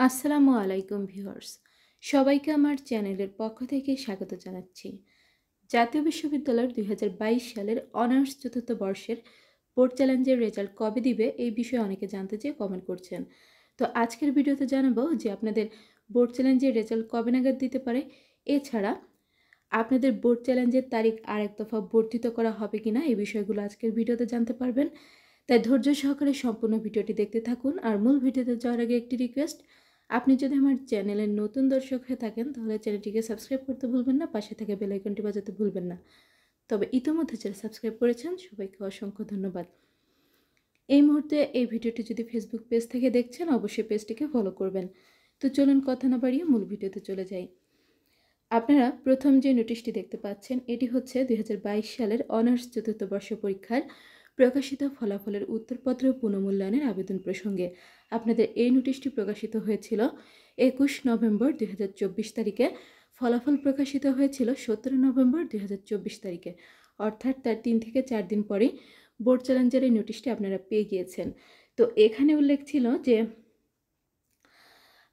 আসসালামু আলাইকুম ভিউয়ার্স, সবাইকে আমার চ্যানেলের পক্ষ থেকে স্বাগত জানাচ্ছি। জাতীয় বিশ্ববিদ্যালয়ের ২০২২ সালের অনার্স চতুর্থ বর্ষের বোর্ড চ্যালেঞ্জের রেজাল্ট কবে দিবে এই বিষয়ে অনেকে জানতে চেয়ে কমেন্ট করছেন। তো আজকের ভিডিওতে জানাবো যে আপনাদের বোর্ড চ্যালেঞ্জের রেজাল্ট কবে নাগাদ দিতে পারে, এছাড়া আপনাদের বোর্ড চ্যালেঞ্জের তারিখ আরেক দফা বর্ধিত করা হবে কিনা এই বিষয়গুলো আজকের ভিডিওতে জানতে পারবেন। তাই ধৈর্য সহকারে সম্পূর্ণ ভিডিওটি দেখতে থাকুন। আর মূল ভিডিওতে যাওয়ার আগে একটি রিকোয়েস্ট, আপনি যদি আমার চ্যানেলের নতুন দর্শক হয়ে থাকেন তাহলে চ্যানেলটিকে সাবস্ক্রাইব করতে ভুলবেন না, পাশে থাকা বেল আইকনটি বাজাতে ভুলবেন না। তবে ইতিমধ্যে যারা সাবস্ক্রাইব করেছেন সবাইকে অসংখ্য ধন্যবাদ। এই মুহূর্তে এই ভিডিওটি যদি ফেসবুক পেজ থেকে দেখছেন অবশ্যই পেজটিকে ফলো করবেন। তো চলুন কথা না বাড়িয়ে মূল ভিডিওতে চলে যাই। আপনারা প্রথম যে নোটিশটি দেখতে পাচ্ছেন এটি হচ্ছে ২০২২ সালের অনার্স চতুর্থ বর্ষ পরীক্ষার প্রকাশিত ফলাফলের উত্তরপত্র পুনর্মূল্যায়নের আবেদন প্রসঙ্গে। আপনাদের এই নোটিশটি প্রকাশিত হয়েছিল ২১ নভেম্বর ২০২৪ তারিখে। ফলাফল প্রকাশিত হয়েছিল ১৭ নভেম্বর ২০২৪ তারিখে, অর্থাৎ তার ৩ থেকে ৪ দিন পরেই বোর্ড চ্যালেঞ্জের এই নোটিশটি আপনারা পেয়ে গিয়েছেন। তো এখানে উল্লেখ ছিল যে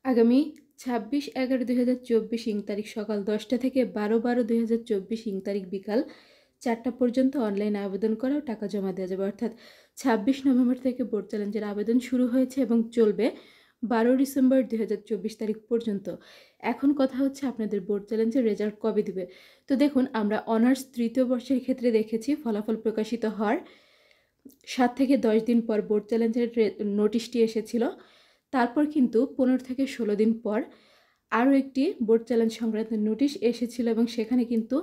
আগামী ২৬/১১/২০২৪ ইং তারিখ সকাল ১০টা থেকে ১২/১২/২০২৪ ইং তারিখ বিকাল ৪টা পর্যন্ত অনলাইনে আবেদন করা ও টাকা জমা দেওয়া যাবে। অর্থাৎ ২৬ নভেম্বর থেকে বোর্ড চ্যালেঞ্জের আবেদন শুরু হয়েছে এবং চলবে ১২ ডিসেম্বর ২০২৪ তারিখ পর্যন্ত। এখন কথা হচ্ছে আপনাদের বোর্ড চ্যালেঞ্জের রেজাল্ট কবে দিবে। তো দেখুন, আমরা অনার্স তৃতীয় বর্ষের ক্ষেত্রে দেখেছি ফলাফল প্রকাশিত হওয়ার ৭ থেকে ১০ দিন পর বোর্ড চ্যালেঞ্জের নোটিশটি এসেছিল। তারপর কিন্তু ১৫ থেকে ১৬ দিন পর আরও একটি বোর্ড চ্যালেঞ্জ সংক্রান্ত নোটিশ এসেছিল এবং সেখানে কিন্তু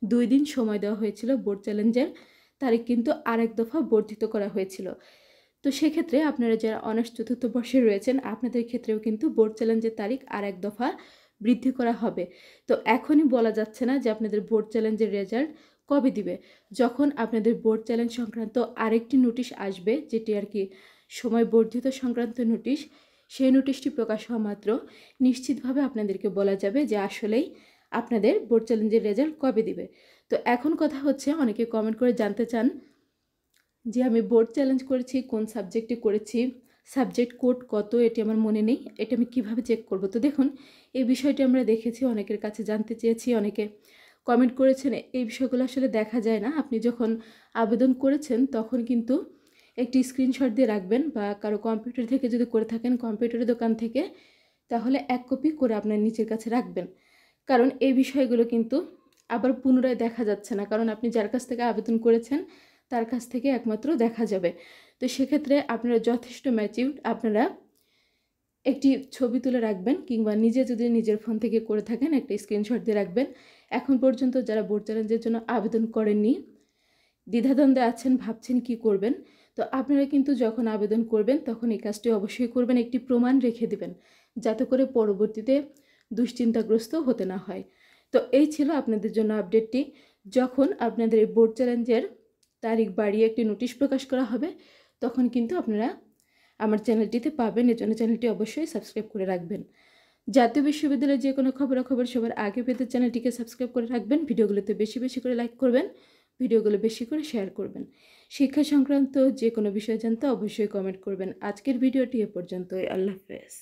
২ দিন সময় দেওয়া হয়েছিল। বোর্ড চ্যালেঞ্জের তারিখ কিন্তু আরেক দফা বর্ধিত করা হয়েছিল। তো সেক্ষেত্রে আপনারা যারা অনার্স চতুর্থ বর্ষে রয়েছেন আপনাদের ক্ষেত্রেও কিন্তু বোর্ড চ্যালেঞ্জের তারিখ আরেক দফা বৃদ্ধি করা হবে। তো এখনই বলা যাচ্ছে না যে আপনাদের বোর্ড চ্যালেঞ্জের রেজাল্ট কবে দিবে। যখন আপনাদের বোর্ড চ্যালেঞ্জ সংক্রান্ত আরেকটি নোটিশ আসবে, যেটি আর কি সময় বর্ধিত সংক্রান্ত নোটিশ, সেই নোটিশটি প্রকাশ হওয়া মাত্র নিশ্চিতভাবে আপনাদেরকে বলা যাবে যে আসলেই আপনাদের বোর্ড চ্যালেঞ্জের রেজাল্ট কবে দিবে। তো এখন কথা হচ্ছে, অনেকে কমেন্ট করে জানতে চান যে আমি বোর্ড চ্যালেঞ্জ করেছি, কোন সাবজেক্টে করেছি, সাবজেক্ট কোড কত, এটি আমার মনে নেই, এটা আমি কিভাবে চেক করব। তো দেখুন, এই বিষয়টি আমরা দেখেছি, অনেকের কাছে জানতে চেয়েছি, অনেকে কমেন্ট করেছেন। এই বিষয়গুলো আসলে দেখা যায় না। আপনি যখন আবেদন করেছেন তখন কিন্তু একটি স্ক্রিনশট দিয়ে রাখবেন, বা কারো কম্পিউটার থেকে যদি করে থাকেন কম্পিউটারের দোকান থেকে, তাহলে ১ কপি করে আপনার নিজের কাছে রাখবেন। কারণ এই বিষয়গুলো কিন্তু আবার পুনরায় দেখা যাচ্ছে না, কারণ আপনি যার কাছ থেকে আবেদন করেছেন তার কাছ থেকে একমাত্র দেখা যাবে। তো সেক্ষেত্রে আপনারা যথেষ্ট ম্যাচিউরড, আপনারা একটি ছবি তুলে রাখবেন, কিংবা নিজে যদি নিজের ফোন থেকে করে থাকেন একটা স্ক্রিনশট দিয়ে রাখবেন। এখন পর্যন্ত যারা বোর্ড চ্যালেঞ্জের জন্য আবেদন করেননি, দ্বিধাদ্বন্দ্বে আছেন, ভাবছেন কি করবেন, তো আপনারা কিন্তু যখন আবেদন করবেন তখন এই কাজটি অবশ্যই করবেন, একটি প্রমাণ রেখে দিবেন, যাতে করে পরবর্তীতে দুশ্চিন্তাগ্রস্ত হতে না হয়। তো এই ছিল আপনাদের জন্য আপডেটটি। যখন আপনাদের এই বোর্ড চ্যালেঞ্জের তারিখ বাড়িয়ে একটি নোটিশ প্রকাশ করা হবে তখন কিন্তু আপনারা আমার চ্যানেলটিতে পাবেন। এজন্য চ্যানেলটি অবশ্যই সাবস্ক্রাইব করে রাখবেন। জাতীয় বিশ্ববিদ্যালয়ের যে কোনো খবরাখবর সবার আগে পেতে চ্যানেলটিকে সাবস্ক্রাইব করে রাখবেন। ভিডিওগুলোতে বেশি বেশি করে লাইক করবেন, ভিডিওগুলো বেশি করে শেয়ার করবেন। শিক্ষা সংক্রান্ত যে কোনো বিষয় জানতে অবশ্যই কমেন্ট করবেন। আজকের ভিডিওটি এ পর্যন্তই। আল্লাহ হাফেজ।